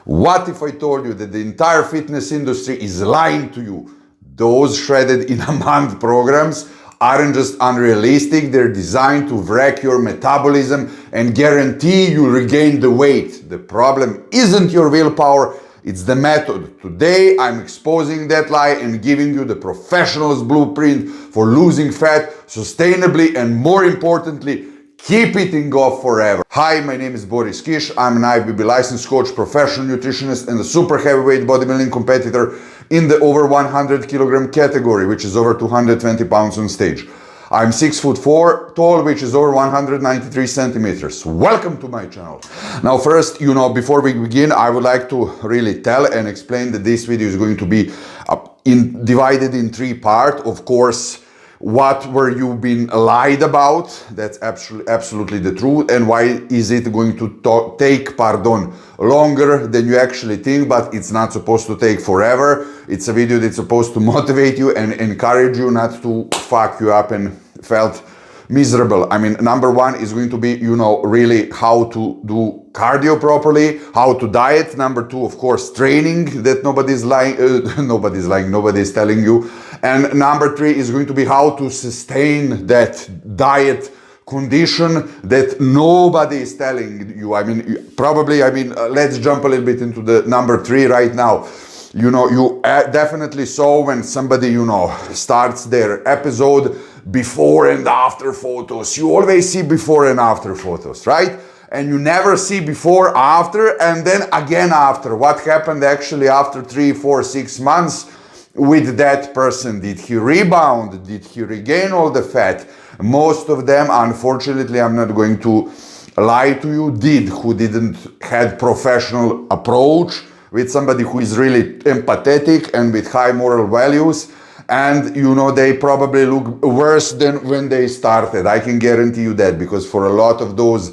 What if I told you that the entire fitness industry is lying to you? Those shredded in a month programs aren't just unrealistic, they're designed to wreck your metabolism and guarantee you regain the weight. The problem isn't your willpower, it's the method. Today I'm exposing that lie and giving you the professional's blueprint for losing fat sustainably and, more importantly, keep eating off forever. Hi, my name is Boris Kish. I'm an IFBB licensed coach, professional nutritionist, and a super heavyweight bodybuilding competitor in the over 100 kilogram category, which is over 220 pounds on stage. I'm 6'4" tall, which is over 193 centimeters. Welcome to my channel. Now, first, before we begin, I would like to really tell and explain that this video is going to be divided in three parts. Of course, what were you being lied about? That's absolutely the truth. And why is it going to take, longer than you actually think, but it's not supposed to take forever. It's a video that's supposed to motivate you and encourage you, not to fuck you up and felt miserable. I mean, number one is going to be, really how to do cardio properly, how to diet. Number two, of course, training that nobody's telling you. And number three is going to be how to sustain that diet condition that nobody is telling you. Let's jump a little bit into the number three right now. You definitely saw when somebody, starts their episode, before and after photos. You always see before and after photos, right? And you never see before, after, and then again after. What happened actually after 3, 4, 6 months with that person? Did he rebound? Did he regain all the fat? Most of them, unfortunately, I'm not going to lie to you, who didn't had professional approach with somebody who is really empathetic and with high moral values. And they probably look worse than when they started. I can guarantee you that, because for a lot of those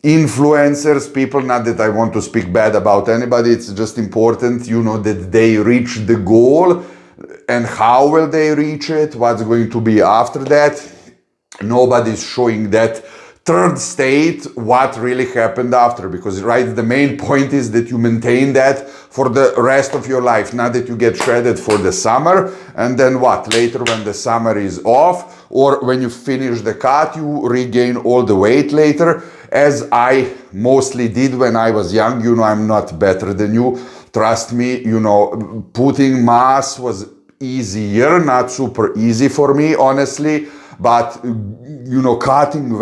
influencers, people, not that I want to speak bad about anybody, it's just important, that they reach the goal. And how will they reach it? What's going to be after that? Nobody's showing that third state, what really happened after, because the main point is that you maintain that for the rest of your life, not that you get shredded for the summer and then later when the summer is off, or when you finish the cut, you regain all the weight later, as I mostly did when I was young. I'm not better than you, trust me. Putting mass was easier, not super easy for me, honestly. But, cutting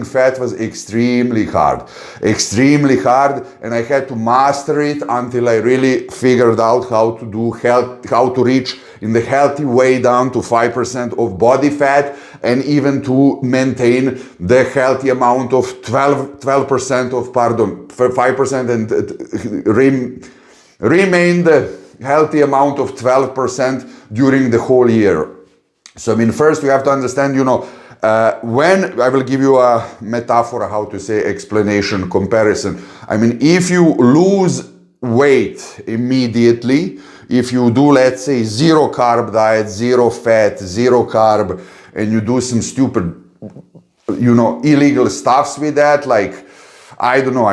fat was extremely hard, and I had to master it until I really figured out how to reach in the healthy way down to 5% of body fat, and even to maintain the healthy amount of 5% and remain the healthy amount of 12% during the whole year. So, first you have to understand, when I will give you a metaphor, explanation, comparison. If you lose weight immediately, if you do, let's say, zero carb diet, zero fat, zero carb, and you do some stupid, illegal stuffs with that, like, I don't know,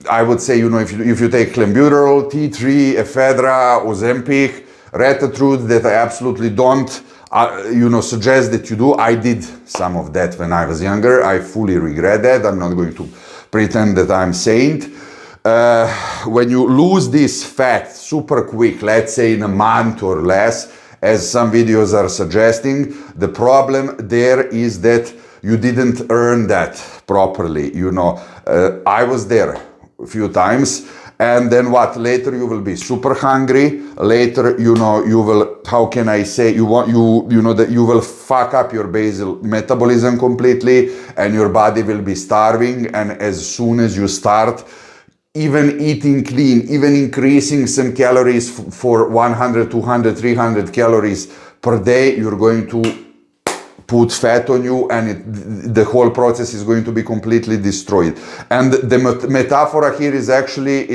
I would say, if you take clenbuterol, T3, ephedra, Ozempic, Retatrut, that I absolutely don't suggest that you do. I did some of that when I was younger. I fully regret that. I'm not going to pretend that I'm saint. When you lose this fat super quick, let's say in a month or less, as some videos are suggesting, the problem there is that you didn't earn that properly. I was there a few times. And then later you will be super hungry. Later, you will, that you will fuck up your basal metabolism completely, and your body will be starving. And as soon as you start even eating clean, even increasing some calories for 100, 200, 300 calories per day, you're going to put fat on you, and the whole process is going to be completely destroyed. And the metaphor here is actually,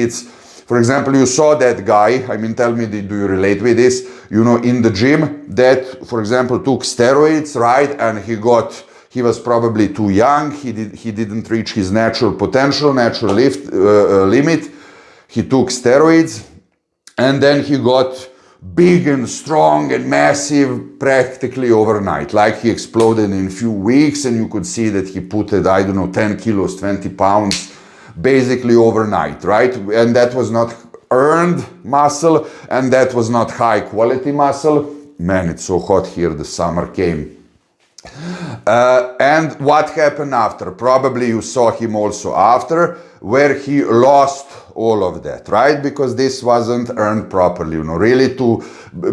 for example, you saw that guy, tell me, do you relate with this? In the gym, that, for example, took steroids, right? And He was probably too young. He didn't reach his natural potential, natural limit. He took steroids, and then he got big and strong and massive practically overnight. Like he exploded in a few weeks, and you could see that he put it, I don't know, 10 kilos, 20 pounds, basically overnight, right? And that was not earned muscle, and that was not high quality muscle. Man, it's so hot here, the summer came. And what happened after? Probably you saw him also after, where he lost all of that, right? Because this wasn't earned properly, you know, really to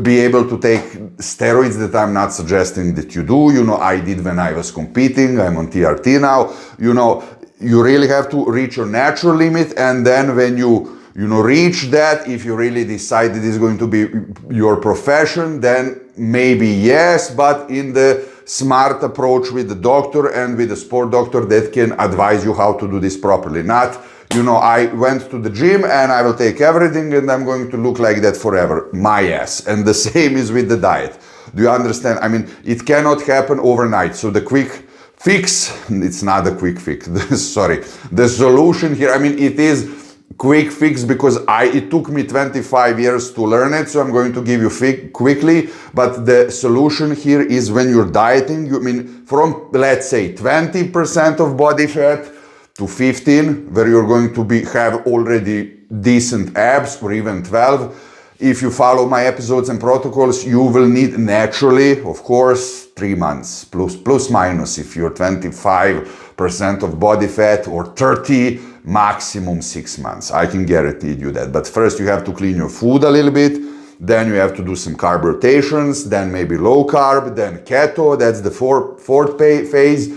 be able to take steroids, that I'm not suggesting that you do, you know, I did when I was competing, I'm on TRT now, you know, you really have to reach your natural limit, and then when you reach that, if you really decide it is going to be your profession, then maybe yes, but in the smart approach with the doctor and with the sport doctor that can advise you how to do this properly. Not, you know, I went to the gym and I will take everything and I'm going to look like that forever. My ass. And the same is with the diet. Do you understand? I mean, it cannot happen overnight. So the quick fix, it's not a quick fix, sorry. The solution here, I mean, it is quick fix because it took me 25 years to learn it, so I'm going to give you quickly, but the solution here is when you're dieting, you mean from, let's say, 20% of body fat to 15, where you're going to have already decent abs, or even 12. If you follow my episodes and protocols, you will need naturally, of course, 3 months, plus minus, if you're 25% of body fat, or 30, maximum 6 months. I can guarantee you that. But first you have to clean your food a little bit, then you have to do some carb rotations, then maybe low carb, then keto, that's the fourth phase,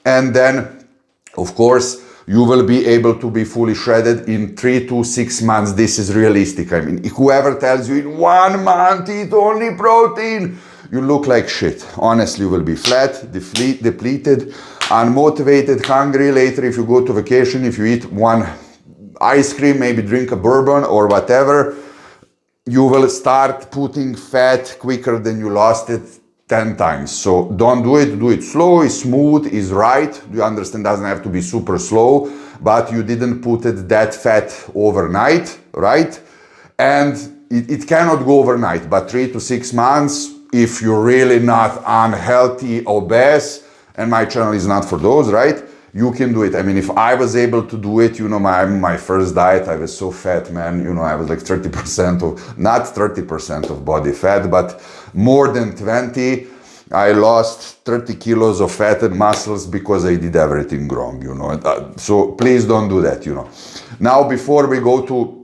and then, of course, you will be able to be fully shredded in 3 to 6 months. This is realistic. I mean, whoever tells you in 1 month eat only protein, you look like shit. Honestly, you will be flat, depleted, unmotivated, hungry later if you go to vacation, if you eat one ice cream, maybe drink a bourbon or whatever, you will start putting fat quicker than you lost it 10 times. So don't do it slow, it's smooth, is right. You understand, doesn't have to be super slow, but you didn't put it that fat overnight, right? And it cannot go overnight, but 3 to 6 months, if you're really not unhealthy, obese, and my channel is not for those, right? You can do it. I mean, if I was able to do it, you know, my first diet, I was so fat, man, you know, I was like 30% of, not 30% of body fat, but more than 20. I lost 30 kilos of fat and muscles because I did everything wrong, you know. So please don't do that, you know. Now, before we go to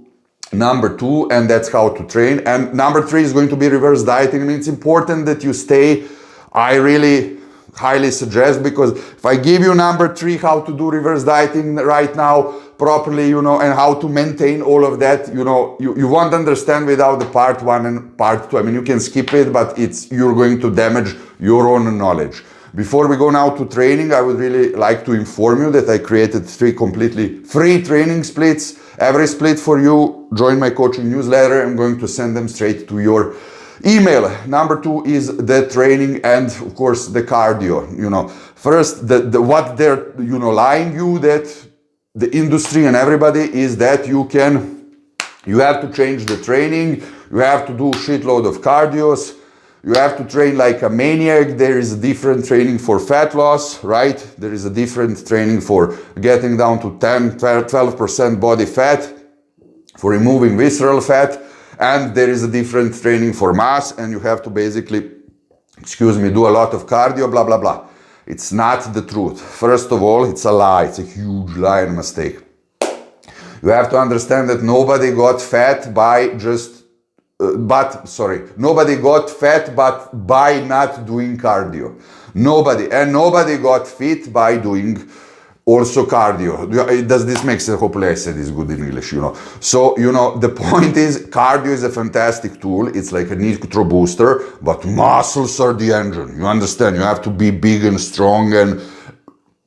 number 2, and that's how to train. And number 3 is going to be reverse dieting. I mean, it's important that you stay. I really highly suggest, because if I give you number 3, how to do reverse dieting right now properly, you know, and how to maintain all of that, you know, you won't understand without the part 1 and part 2. I mean, you can skip it, but you're going to damage your own knowledge. Before we go now to training, I would really like to inform you that I created 3 completely free training splits. Every split for you, join my coaching newsletter. I'm going to send them straight to your email. Number 2 is the training and, of course, the cardio. You know, first, what they're, you know, lying you, that the industry and everybody, is that you have to change the training, you have to do shitload of cardios, you have to train like a maniac. There is a different training for fat loss, right? There is a different training for getting down to 10, 12% body fat, for removing visceral fat. And there is a different training for mass, and you have to basically, do a lot of cardio, blah, blah, blah. It's not the truth. First of all, it's a lie. It's a huge lie and mistake. You have to understand that nobody got fat by nobody got fat but by not doing cardio. Nobody. And nobody got fit by doing also cardio. Does this make sense? Hopefully I said this good in English, you know. So, you know, the point is, cardio is a fantastic tool. It's like a nitro booster, but muscles are the engine. You understand? You have to be big and strong and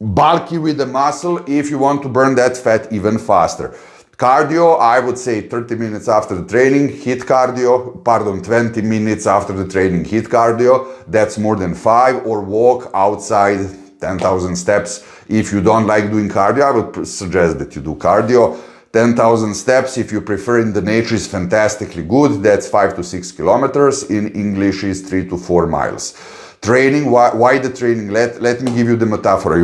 bulky with the muscle if you want to burn that fat even faster. Cardio, I would say 30 minutes after the training, hit cardio, 20 minutes after the training, hit cardio. That's more than 5, or walk outside 10,000 steps. If you don't like doing cardio, I would suggest that you do cardio. 10,000 steps, if you prefer in the nature, is fantastically good. That's 5 to 6 kilometers. In English is 3 to 4 miles. Training, why the training? Let me give you the metaphor,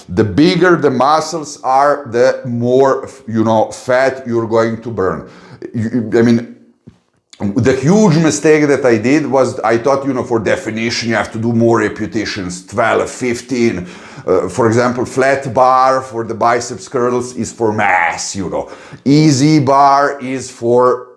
The bigger the muscles are, the more, fat you're going to burn. The huge mistake that I did was I thought, for definition, you have to do more repetitions, 12, 15. For example, flat bar for the biceps curls is for mass, Easy bar is for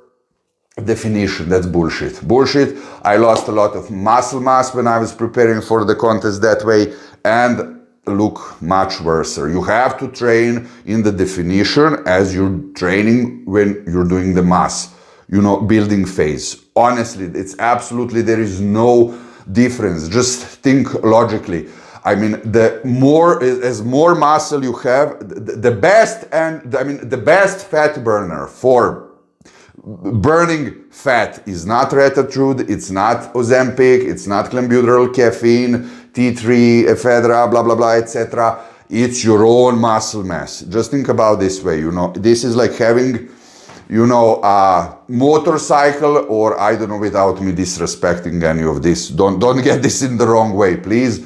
definition. That's bullshit. Bullshit. I lost a lot of muscle mass when I was preparing for the contest that way and look much worse. You have to train in the definition as you're training when you're doing the mass. Building phase. Honestly, it's absolutely, there is no difference. Just think logically. As more muscle you have, the best fat burner for burning fat is not Retatrud, it's not Ozempic, it's not clenbuterol, caffeine, T3, ephedra, blah, blah, blah, etc. It's your own muscle mass. Just think about this way, This is like having a motorcycle, or I don't know, without me disrespecting any of this. Don't get this in the wrong way, please.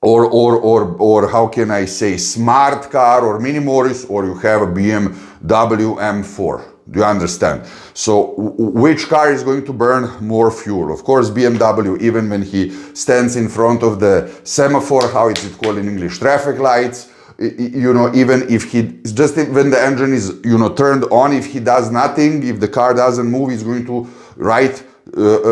Or how can I say, smart car or mini Morris, or you have a BMW M4. Do you understand? So which car is going to burn more fuel? Of course, BMW, even when he stands in front of the semaphore, how is it called in English? Traffic lights. Even if when the engine is, turned on, if he does nothing, if the car doesn't move, he's going to,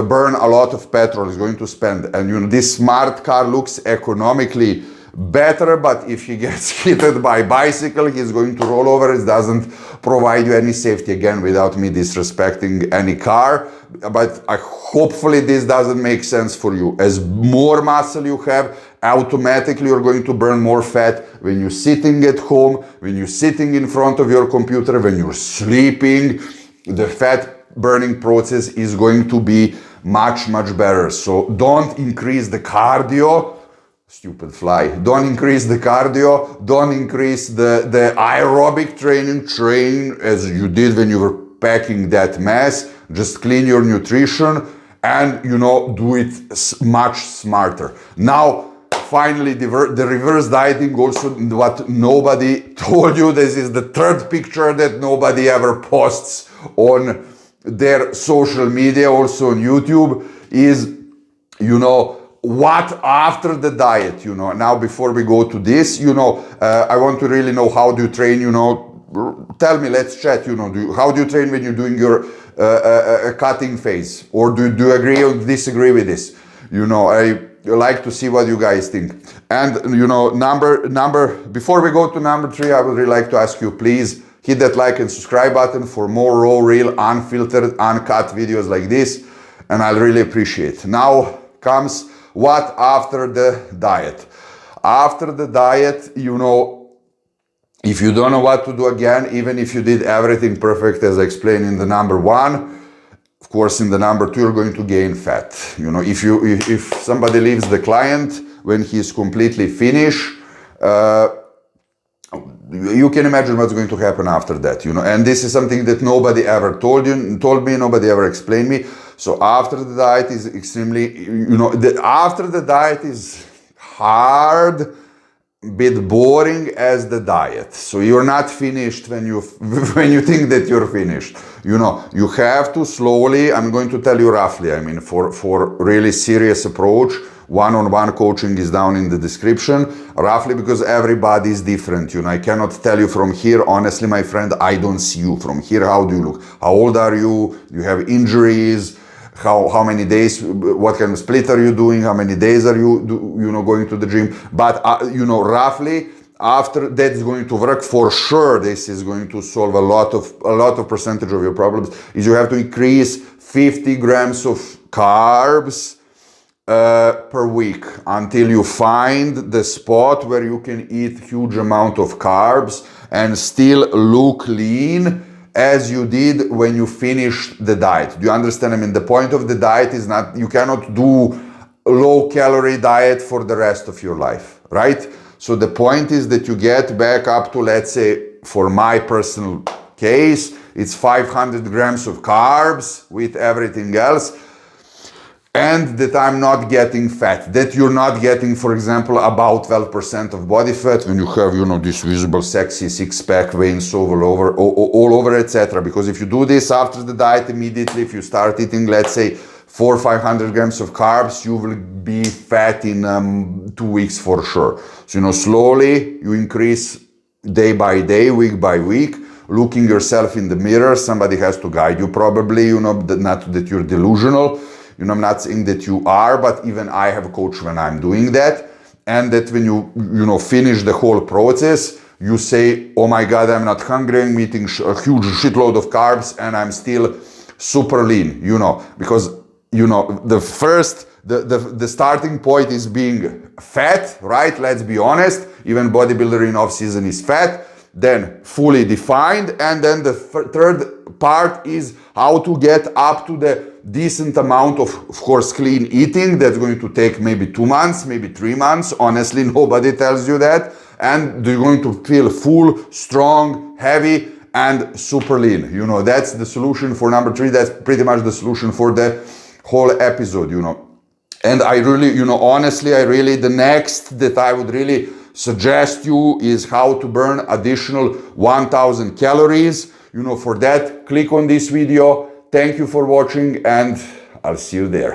burn a lot of petrol, he's going to spend. And, this smart car looks economically better, but if he gets hit by bicycle, he's going to roll over. It doesn't provide you any safety, again, without me disrespecting any car. But hopefully this doesn't make sense for you. As more muscle you have, automatically you're going to burn more fat when you're sitting at home, when you're sitting in front of your computer, when you're sleeping. The fat burning process is going to be much, much better. So don't increase the cardio. Stupid fly. Don't increase the cardio. Don't increase the aerobic training. Train as you did when you were packing that mass. Just clean your nutrition and, do it much smarter. Now, finally, the reverse dieting, also what nobody told you. This is the third picture that nobody ever posts on their social media, also on YouTube, is, what after the diet, Now, before we go to this, I want to really know, how do you train, Tell me, let's chat, how do you train when you're doing your cutting phase? Or do you agree or disagree with this? I like to see what you guys think. And before we go to number 3, I would really like to ask you, please hit that like and subscribe button for more raw, real, unfiltered, uncut videos like this, and I'll really appreciate. Now comes what after the diet. After the diet, if you don't know what to do, again, even if you did everything perfect as I explained in the number 1, of course, in the number 2, you're going to gain fat. If somebody leaves the client when he's completely finished, you can imagine what's going to happen after that, And this is something that nobody ever told me, nobody ever explained me. So after the diet is extremely, after the diet is hard, bit boring as the diet. So you're not finished when you think that you're finished. You have to slowly, I'm going to tell you roughly, for really serious approach, one-on-one coaching is down in the description, roughly, because everybody is different. I cannot tell you from here, honestly, my friend, I don't see you from here. How do you look? How old are you? Do you have injuries? How many days, what kind of split are you doing? How many days are you, going to the gym? But, roughly, after that is going to work for sure. This is going to solve a lot of percentage of your problems. Is you have to increase 50 grams of carbs per week until you find the spot where you can eat huge amount of carbs and still look lean as you did when you finished the diet. Do you understand? The point of the diet is not, you cannot do low calorie diet for the rest of your life, right? So the point is that you get back up to, let's say, for my personal case, it's 500 grams of carbs with everything else, and that I'm not getting fat, that you're not getting, for example, about 12% of body fat when you have, you know, this visible, sexy six-pack, veins all over, etc. Because if you do this after the diet immediately, if you start eating, let's say, 400 or 500 grams of carbs, you will be fat in 2 weeks for sure. So, you know, slowly you increase day by day, week by week, looking yourself in the mirror. Somebody has to guide you probably, you know, not that you're delusional. You know, I'm not saying that you are, but even I have a coach when I'm doing that. And that when you know, finish the whole process, you say, oh my God, I'm not hungry, I'm eating a huge shitload of carbs and I'm still super lean, you know, because, you know, the starting point is being fat, right? Let's be honest. Even bodybuilder in off season is fat, then fully defined. And then the third part is how to get up to the decent amount of course, clean eating. That's going to take maybe 2 months, maybe 3 months. Honestly, nobody tells you that. And you're going to feel full, strong, heavy, and super lean. You know, that's the solution for number 3. That's pretty much the solution for the whole episode, you know. And I really, you know, honestly, the next that I would really suggest you is how to burn additional 1000 calories. You know, for that, click on this video. Thank you for watching and I'll see you there.